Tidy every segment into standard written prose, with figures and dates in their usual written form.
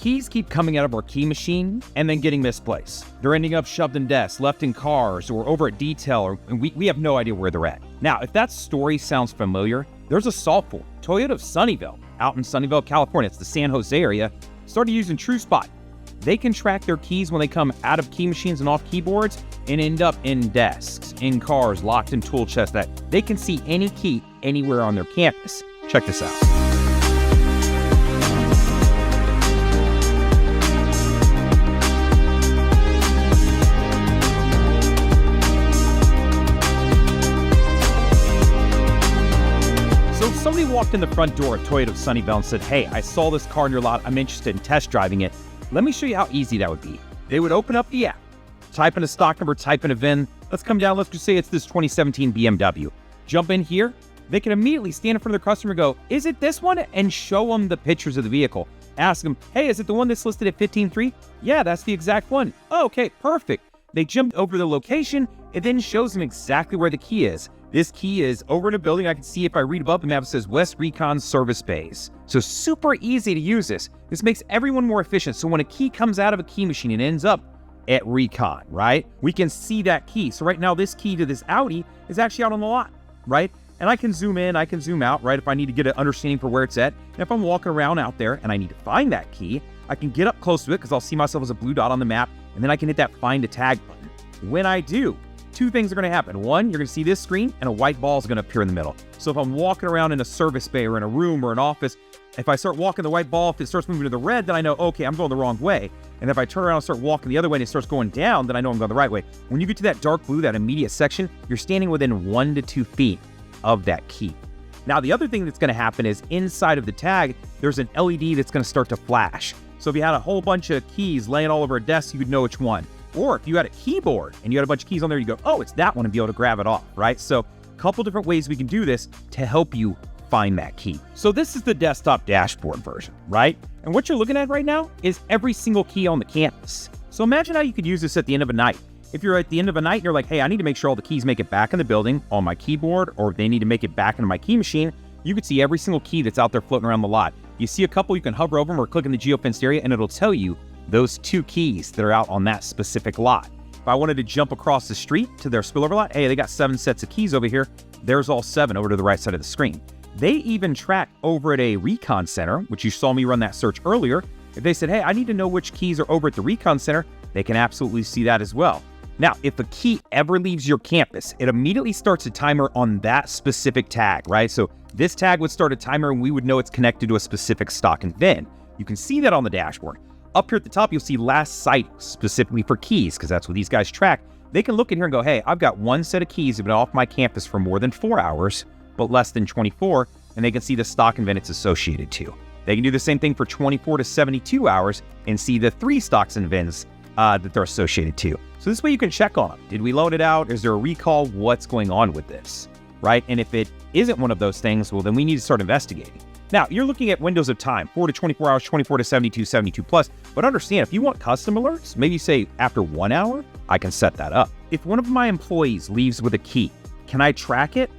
keys keep coming out of our key machine and then getting misplaced. They're ending up shoved in desks, left in cars, or over at detail, and we have no idea where they're at. Now, if that story sounds familiar, there's a solve for it. Toyota of Sunnyvale, out in Sunnyvale, California, it's the San Jose area, started using TrueSpot. They can track their keys when they come out of key machines and off keyboards and end up in desks, in cars, locked in tool chests, that they can see any key anywhere on their campus. Check this out. So if somebody walked in the front door at Toyota of Sunnyvale and said, hey, I saw this car in your lot, I'm interested in test driving it, let me show you how easy that would be. They would open up the app, type in a stock number, type in a VIN. Let's come down, let's just say it's this 2017 BMW. Jump in here. They can immediately stand in front of their customer and go, is it this one? And show them the pictures of the vehicle. Ask them, hey, is it the one that's listed at 15.3? Yeah, that's the exact one. Oh, okay, perfect. They jump over the location. It then shows them exactly where the key is. This key is over in a building. I can see if I read above the map, it says West Recon Service Bays. So super easy to use this. This makes everyone more efficient. So when a key comes out of a key machine and ends up at Recon, right? We can see that key. So right now, this key to this Audi is actually out on the lot, right? And I can zoom in, I can zoom out, right? If I need to get an understanding for where it's at. And if I'm walking around out there and I need to find that key, I can get up close to it because I'll see myself as a blue dot on the map. And then I can hit that find a tag button. When I do, two things are going to happen. One, you're going to see this screen and a white ball is going to appear in the middle. So if I'm walking around in a service bay or in a room or an office, if I start walking the white ball, if it starts moving to the red, then I know, okay, I'm going the wrong way. And if I turn around and start walking the other way and it starts going down, then I know I'm going the right way. When you get to that dark blue, that immediate section, you're standing within 1 to 2 feet of that key. Now, the other thing that's going to happen is inside of the tag, there's an LED that's going to start to flash. So if you had a whole bunch of keys laying all over a desk, you would know which one. Or if you had a keyboard and you had a bunch of keys on there, you go, oh, it's that one, and be able to grab it off, right? So a couple different ways we can do this to help you find that key. So this is the desktop dashboard version, right? And what you're looking at right now is every single key on the campus. So imagine how you could use this at the end of a night. If you're at the end of a night and you're like, hey, I need to make sure all the keys make it back in the building on my keyboard, or if they need to make it back into my key machine, you could see every single key that's out there floating around the lot. You see a couple, you can hover over them or click in the geofenced area and it'll tell you those 2 keys that are out on that specific lot. If I wanted to jump across the street to their spillover lot, hey, they got 7 sets of keys over here. There's all 7 over to the right side of the screen. They even track over at a Recon Center, which you saw me run that search earlier. If they said, hey, I need to know which keys are over at the Recon Center, they can absolutely see that as well. Now, if a key ever leaves your campus, it immediately starts a timer on that specific tag, right? So this tag would start a timer and we would know it's connected to a specific stock and VIN. You can see that on the dashboard. Up here at the top, you'll see last sight specifically for keys, because that's what these guys track. They can look in here and go, hey, I've got 1 set of keys that have been off my campus for more than 4 hours, but less than 24, and they can see the stock and VIN it's associated to. They can do the same thing for 24 to 72 hours and see the 3 stocks and VINs that they're associated to. So this way you can check on them. Did we loan it out? Is there a recall? What's going on with this, right? And if it isn't one of those things, well, then we need to start investigating. Now, you're looking at windows of time, 4 to 24 hours, 24 to 72, 72 plus. But understand, if you want custom alerts, maybe say after 1 hour, I can set that up. If one of my employees leaves with a key, can I track it?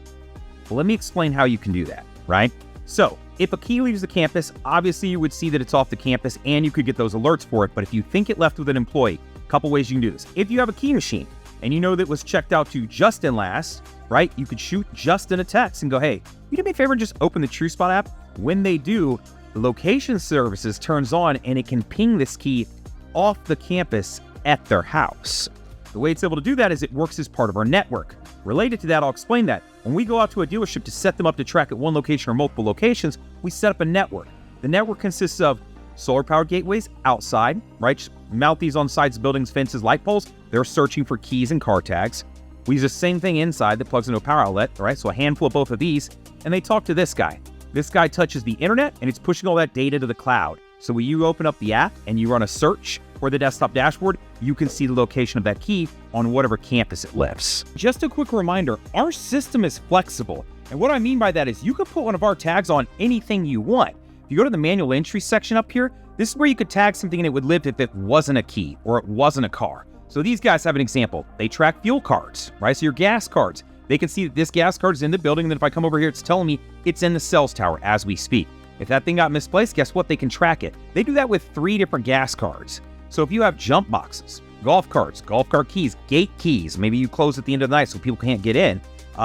Well, let me explain how you can do that, right? So if a key leaves the campus, obviously you would see that it's off the campus and you could get those alerts for it. But if you think it left with an employee, a couple ways you can do this. If you have a key machine and you know that it was checked out to Justin last, right? You could shoot Justin a text and go, hey, you do me a favor and just open the TrueSpot app. When they do, the location services turns on and it can ping this key off the campus at their house. The way it's able to do that is it works as part of our network. Related to that, I'll explain that. When we go out to a dealership to set them up to track at one location or multiple locations, we set up a network. The network consists of solar powered gateways outside, right? Just mount these on sides of buildings, fences, light poles. They're searching for keys and car tags. We use the same thing inside that plugs into a power outlet, all right? So a handful of both of these, and they talk to this guy. This guy touches the internet and it's pushing all that data to the cloud. So when you open up the app and you run a search for the desktop dashboard, you can see the location of that key on whatever campus it lives. Just a quick reminder, our system is flexible. And what I mean by that is you could put one of our tags on anything you want. If you go to the manual entry section up here, this is where you could tag something and it would live if it wasn't a key or it wasn't a car. So these guys have an example. They track fuel cards, right? So your gas cards. They can see that this gas card is in the building, and then if I come over here, it's telling me it's in the sales tower as we speak. If that thing got misplaced, guess what? They can track it. They do that with 3 different gas cards. So if you have jump boxes, golf carts, golf cart keys, gate keys, maybe you close at the end of the night so people can't get in.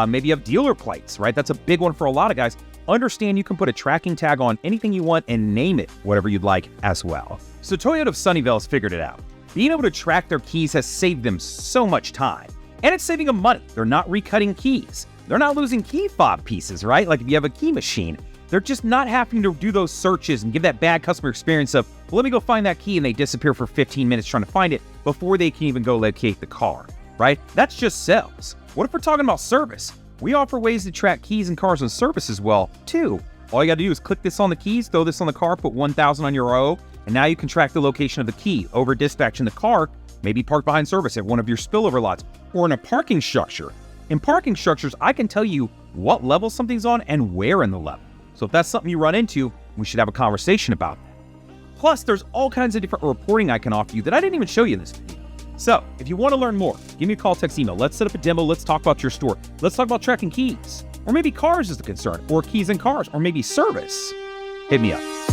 Maybe you have dealer plates, right? That's a big one for a lot of guys. Understand you can put a tracking tag on anything you want and name it whatever you'd like as well. So Toyota of Sunnyvale has figured it out. Being able to track their keys has saved them so much time. And it's saving them money. They're not recutting keys. They're not losing key fob pieces, right? Like if you have a key machine, they're just not having to do those searches and give that bad customer experience of, well, let me go find that key, and they disappear for 15 minutes trying to find it before they can even go locate the car, right? That's just sales. What if we're talking about service? We offer ways to track keys and cars on service as well, too. All you got to do is click this on the keys, throw this on the car, put 1,000 on your RO, and now you can track the location of the key over dispatch in the car, maybe parked behind service at one of your spillover lots, or in a parking structure. In parking structures, I can tell you what level something's on and where in the level. So if that's something you run into, we should have a conversation about that. Plus, there's all kinds of different reporting I can offer you that I didn't even show you in this video. So if you want to learn more, give me a call, text, email. Let's set up a demo. Let's talk about your store. Let's talk about tracking keys. Or maybe cars is the concern, or keys and cars, or maybe service. Hit me up.